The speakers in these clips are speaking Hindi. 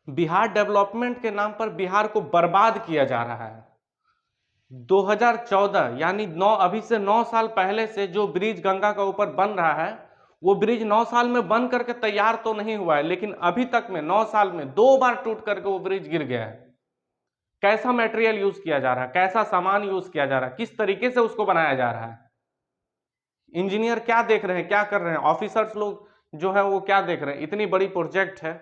बिहार डेवलपमेंट के नाम पर बिहार को बर्बाद किया जा रहा है। 2014 यानी 9 अभी से 9 साल पहले से जो ब्रिज गंगा का ऊपर बन रहा है, वो ब्रिज 9 साल में बन करके तैयार तो नहीं हुआ है, लेकिन अभी तक में 9 साल में 2 बार टूट करके वो ब्रिज गिर गया है। कैसा मटेरियल यूज किया जा रहा है, कैसा सामान यूज किया जा रहा है, किस तरीके से उसको बनाया जा रहा है। इंजीनियर क्या देख रहे हैं, क्या कर रहे हैं, ऑफिसर्स लोग जो है वो क्या देख रहे हैं। इतनी बड़ी प्रोजेक्ट है,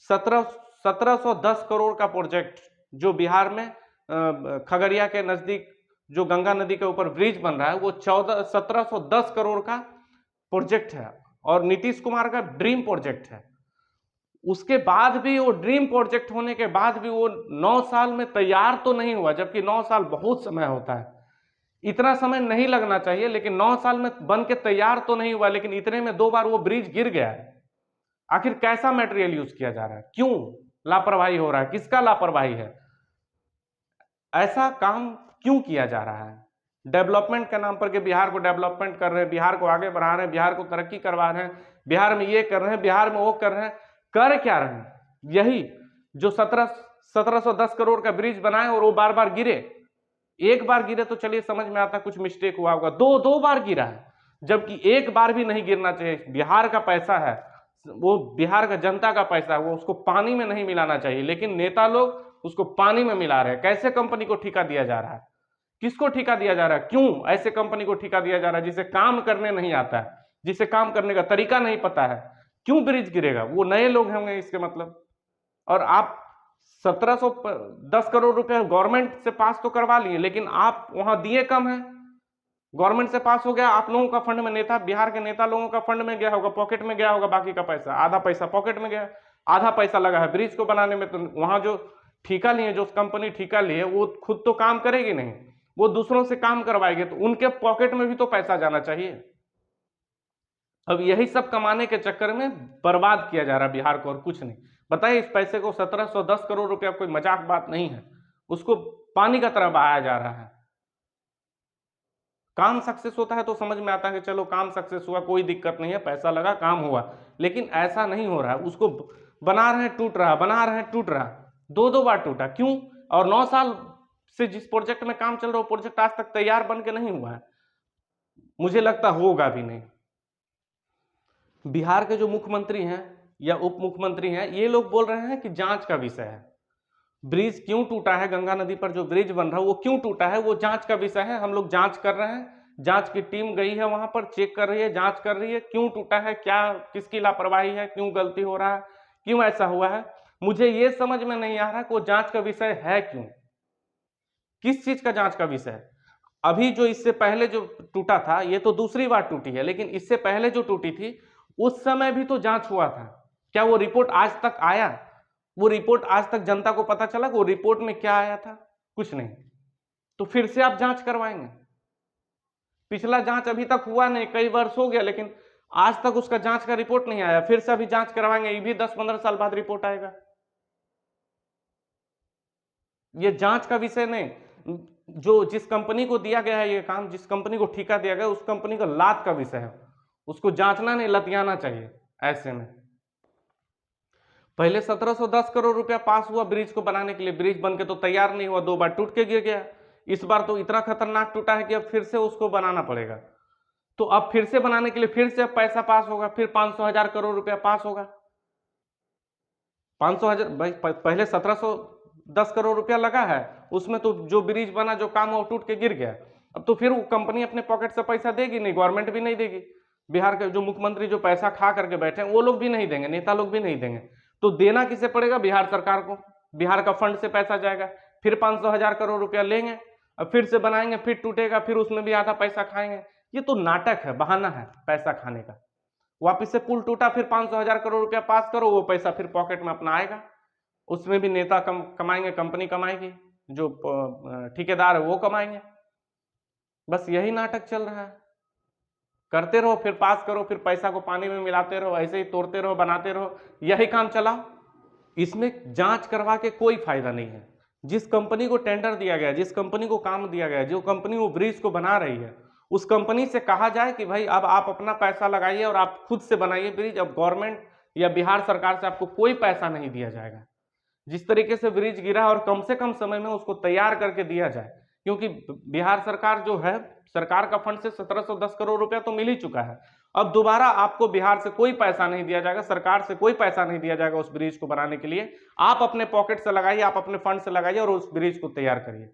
1710 करोड़ का प्रोजेक्ट जो बिहार में खगड़िया के नजदीक जो गंगा नदी के ऊपर ब्रिज बन रहा है, वो 1710 करोड़ का प्रोजेक्ट है और नीतीश कुमार का ड्रीम प्रोजेक्ट है। उसके बाद भी वो ड्रीम प्रोजेक्ट होने के बाद भी वो 9 साल में तैयार तो नहीं हुआ, जबकि 9 साल बहुत समय होता है, इतना समय नहीं लगना चाहिए, लेकिन 9 साल में बन के तैयार तो नहीं हुआ, लेकिन इतने में 2 बार वो ब्रिज गिर गया है। आखिर कैसा मटेरियल यूज किया जा रहा है, क्यों लापरवाही हो रहा है, किसका लापरवाही है, ऐसा काम क्यों किया जा रहा है। डेवलपमेंट के नाम पर के बिहार को डेवलपमेंट कर रहे हैं, बिहार को आगे बढ़ा रहे हैं, बिहार को तरक्की करवा रहे हैं, बिहार में ये कर रहे हैं, बिहार में वो कर रहे हैं, कर क्या रहे हैं। यही जो 1710 करोड़ का ब्रिज बनाए और वो बार बार गिरे। एक बार गिरे तो चलिए समझ में आता कुछ मिस्टेक हुआ होगा, दो बार गिरा है, जबकि एक बार भी नहीं गिरना चाहिए। बिहार का पैसा है, वो बिहार का जनता का पैसा है, वो उसको पानी में नहीं मिलाना चाहिए, लेकिन नेता लोग उसको पानी में मिला रहे हैं। कैसे कंपनी को ठेका दिया जा रहा है, किसको ठेका दिया जा रहा है, क्यों ऐसे कंपनी को ठेका दिया जा रहा है जिसे काम करने नहीं आता है, जिसे काम करने का तरीका नहीं पता है। क्यों ब्रिज गिरेगा, वो नए लोग होंगे इसके मतलब। और आप 1710 करोड़ रुपए गवर्नमेंट से पास तो करवा लिए, लेकिन आप वहां दिए कम है। गवर्नमेंट से पास हो गया, आप लोगों का फंड में, नेता बिहार के नेता लोगों का फंड में गया होगा, पॉकेट में गया होगा, बाकी का पैसा, आधा पैसा पॉकेट में गया, आधा पैसा लगा है ब्रिज को बनाने में। तो वहां जो ठेका लिए, जो कंपनी ठेका लिए, वो खुद तो काम करेगी नहीं, वो दूसरों से काम करवाएगी, तो उनके पॉकेट में भी तो पैसा जाना चाहिए। अब यही सब कमाने के चक्कर में बर्बाद किया जा रहा है बिहार को, और कुछ नहीं। बताइए, इस पैसे को 1710 करोड़ रुपया कोई मजाक बात नहीं है, उसको पानी का तरह बहाया जा रहा है। काम सक्सेस होता है तो समझ में आता है कि चलो काम सक्सेस हुआ, कोई दिक्कत नहीं है, पैसा लगा, काम हुआ, लेकिन ऐसा नहीं हो रहा है। उसको बना रहे हैं टूट रहा, बना रहे हैं टूट रहा, 2 बार टूटा, क्यों। और 9 साल से जिस प्रोजेक्ट में काम चल रहा है, वो प्रोजेक्ट आज तक तैयार बन के नहीं हुआ है, मुझे लगता होगा भी नहीं। बिहार के जो मुख्यमंत्री हैं या उप मुख्यमंत्री हैं, ये लोग बोल रहे हैं कि जांच का विषय है, ब्रिज क्यों टूटा है, गंगा नदी पर जो ब्रिज बन रहा है वो क्यों टूटा है, वो जांच का विषय है। हम लोग जांच कर रहे हैं, जांच की टीम गई है वहां पर, चेक कर रही है, जांच कर रही है, क्यों टूटा है, क्या किसकी लापरवाही है, क्यों गलती हो रहा है, क्यों ऐसा हुआ है। मुझे ये समझ में नहीं आ रहा कि वो जांच का विषय है क्यों, किस चीज का जांच का विषय है। अभी जो इससे पहले जो टूटा था, ये तो दूसरी बार टूटी है, लेकिन इससे पहले जो टूटी थी उस समय भी तो जांच हुआ था। क्या वो रिपोर्ट आज तक आया, वो रिपोर्ट आज तक जनता को पता चला कि वो रिपोर्ट में क्या आया था, कुछ नहीं। तो फिर से आप जांच करवाएंगे, पिछला जांच अभी तक हुआ नहीं, कई वर्ष हो गया, लेकिन आज तक उसका जांच का रिपोर्ट नहीं आया, फिर से अभी जांच करवाएंगे, ये भी 10-15 साल बाद रिपोर्ट आएगा। ये जांच का विषय नहीं, जो जिस कंपनी को दिया गया है ये काम, जिस कंपनी को ठेका दिया गया, उस कंपनी का लात का विषय है, उसको जांचना नहीं, लतियाना चाहिए। ऐसे में पहले 1710 करोड़ रुपया पास हुआ ब्रिज को बनाने के लिए, ब्रिज बन के तो तैयार नहीं हुआ, 2 बार टूट के गिर गया। इस बार तो इतना खतरनाक टूटा है कि अब फिर से उसको बनाना पड़ेगा। तो अब फिर से बनाने के लिए फिर से अब पैसा पास होगा, फिर 500,000 करोड़ रुपया पास होगा। 500,000 भाई, पहले 1710 करोड़ रुपया लगा है, उसमें तो जो ब्रिज बना, जो काम वो टूट के गिर गया। अब तो फिर वो कंपनी अपने पॉकेट से पैसा देगी नहीं, गवर्नमेंट भी नहीं देगी। बिहार के जो मुख्यमंत्री जो पैसा खा करके बैठे हैं वो लोग भी नहीं देंगे, नेता लोग भी नहीं देंगे। तो देना किसे पड़ेगा, बिहार सरकार को। बिहार का फंड से पैसा जाएगा, फिर 500,000 करोड़ रुपया लेंगे, अब फिर से बनाएंगे, फिर टूटेगा, फिर उसमें भी आधा पैसा खाएंगे। ये तो नाटक है, बहाना है पैसा खाने का। वापिस से पुल टूटा, फिर 500,000 करोड़ रुपया पास करो, वो पैसा फिर पॉकेट में अपना आएगा, उसमें भी नेता कमाएंगे, कंपनी कमाएगी, जो ठेकेदार है वो कमाएंगे। बस यही नाटक चल रहा है, करते रहो, फिर पास करो, फिर पैसा को पानी में मिलाते रहो, ऐसे ही तोड़ते रहो, बनाते रहो, यही काम चलाओ। इसमें जांच करवा के कोई फायदा नहीं है। जिस कंपनी को टेंडर दिया गया, जिस कंपनी को काम दिया गया, जो कंपनी वो ब्रिज को बना रही है, उस कंपनी से कहा जाए कि भाई अब आप अपना पैसा लगाइए और आप खुद से बनाइए ब्रिज। अब गवर्नमेंट या बिहार सरकार से आपको कोई पैसा नहीं दिया जाएगा। जिस तरीके से ब्रिज गिरा और कम से कम समय में उसको तैयार करके दिया जाए, क्योंकि बिहार सरकार जो है, सरकार का फंड से 1710 करोड़ रुपया तो मिल ही चुका है। अब दोबारा आपको बिहार से कोई पैसा नहीं दिया जाएगा, सरकार से कोई पैसा नहीं दिया जाएगा उस ब्रिज को बनाने के लिए। आप अपने पॉकेट से लगाइए, आप अपने फंड से लगाइए और उस ब्रिज को तैयार करिए।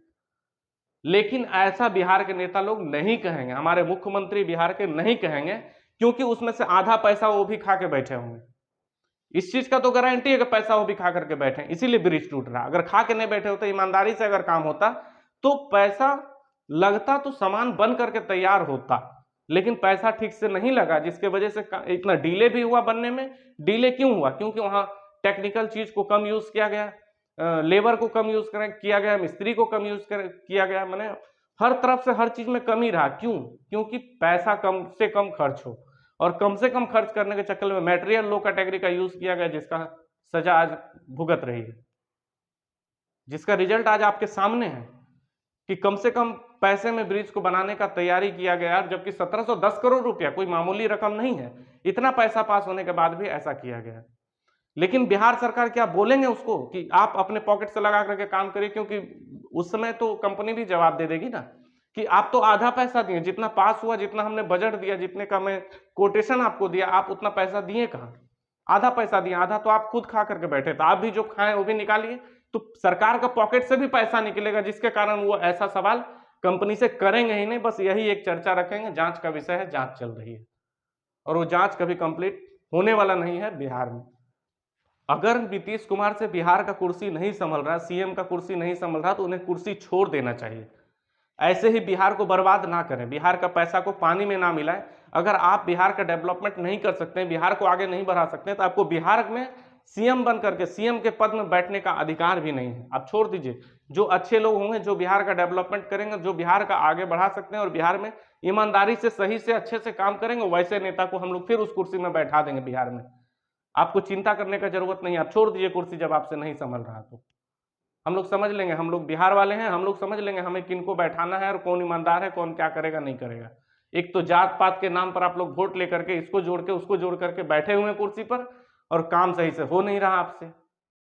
लेकिन ऐसा बिहार के नेता लोग नहीं कहेंगे, हमारे मुख्यमंत्री बिहार के नहीं कहेंगे, क्योंकि उसमें से आधा पैसा वो भी खा के बैठे होंगे। इस चीज का तो गारंटी है कि पैसा वो भी खा करके बैठे, इसीलिए ब्रिज टूट रहा। अगर खा के नहीं बैठे होते, ईमानदारी से अगर काम होता तो पैसा लगता तो सामान बन करके तैयार होता, लेकिन पैसा ठीक से नहीं लगा, जिसके वजह से इतना डिले भी हुआ बनने में। डिले क्यों हुआ? क्योंकि वहां टेक्निकल चीज को कम यूज किया गया, लेबर को कम यूज किया गया, मिस्त्री को कम यूज किया गया, मैंने हर तरफ से हर चीज में कमी रहा। क्यों? क्योंकि पैसा कम से कम खर्च हो, और कम से कम खर्च करने के चक्कर में मटेरियल लो कैटेगरी का यूज किया गया, जिसका सजा आज भुगत रही है, जिसका रिजल्ट आज आपके सामने है कि कम से कम पैसे में ब्रिज को बनाने का तैयारी किया गया, जबकि 1710 करोड़ रुपया कोई मामूली रकम नहीं है। इतना पैसा पास होने के बाद भी ऐसा किया गया। लेकिन बिहार सरकार क्या बोलेंगे उसको कि आप अपने पॉकेट से लगा करके काम करिए, क्योंकि उस समय तो कंपनी भी जवाब दे देगी ना कि आप तो आधा पैसा दिए, जितना पास हुआ, जितना हमने बजट दिया, जितने का मैं कोटेशन आपको दिया, आप उतना पैसा दिए कहाँ? आधा पैसा दिया, आधा तो आप खुद खा करके बैठे थे। आप भी जो खाएं वो भी निकालिए, तो सरकार का पॉकेट से भी पैसा निकलेगा, जिसके कारण वो ऐसा सवाल कंपनी से करेंगे ही नहीं। बस यही एक चर्चा रखेंगे, जांच का विषय है, जांच चल रही है, और वो जांच कभी कंप्लीट होने वाला नहीं है बिहार में। अगर नीतीश कुमार से बिहार का कुर्सी नहीं संभल रहा, सीएम का कुर्सी नहीं संभल रहा, तो उन्हें कुर्सी छोड़ देना चाहिए। ऐसे ही बिहार को बर्बाद ना करें, बिहार का पैसा को पानी में ना मिलाएं। अगर आप बिहार का डेवलपमेंट नहीं कर सकते हैं, बिहार को आगे नहीं बढ़ा सकते, तो आपको बिहार में सीएम बन करके सीएम के पद में बैठने का अधिकार भी नहीं है। आप छोड़ दीजिए, जो अच्छे लोग होंगे, जो बिहार का डेवलपमेंट करेंगे, जो बिहार का आगे बढ़ा सकते हैं और बिहार में ईमानदारी से, सही से, अच्छे से काम करेंगे, वैसे नेता को हम लोग फिर उस कुर्सी में बैठा देंगे बिहार में। आपको चिंता करने का जरूरत नहीं, आप छोड़ दीजिए कुर्सी जब आपसे नहीं संभल रहा तो। हम लोग समझ लेंगे, हम लोग बिहार वाले हैं, हम लोग समझ लेंगे हमें किनको बैठाना है और कौन ईमानदार है, कौन क्या करेगा नहीं करेगा। एक तो जात पात के नाम पर आप लोग वोट लेकर के इसको जोड़ के उसको जोड़ करके बैठे हुए हैं कुर्सी पर, और काम सही से हो नहीं रहा आपसे।